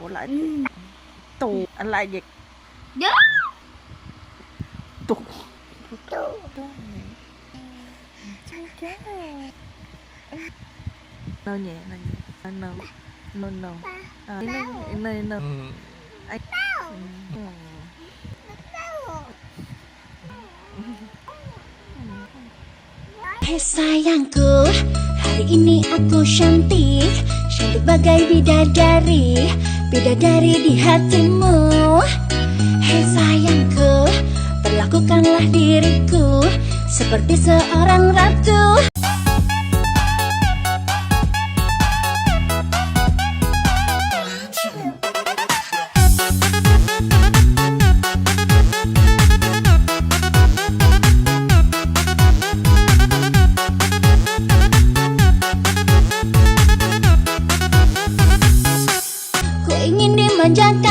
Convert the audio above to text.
lại tù anh lại dịch tù nó nhẹ nó no no Hei sayangku, hari ini aku cantik, cantik bagai bidadari, bidadari di hatimu. Hei sayangku, perlakukanlah diriku seperti seorang ratu. Ku ingin dimanjakan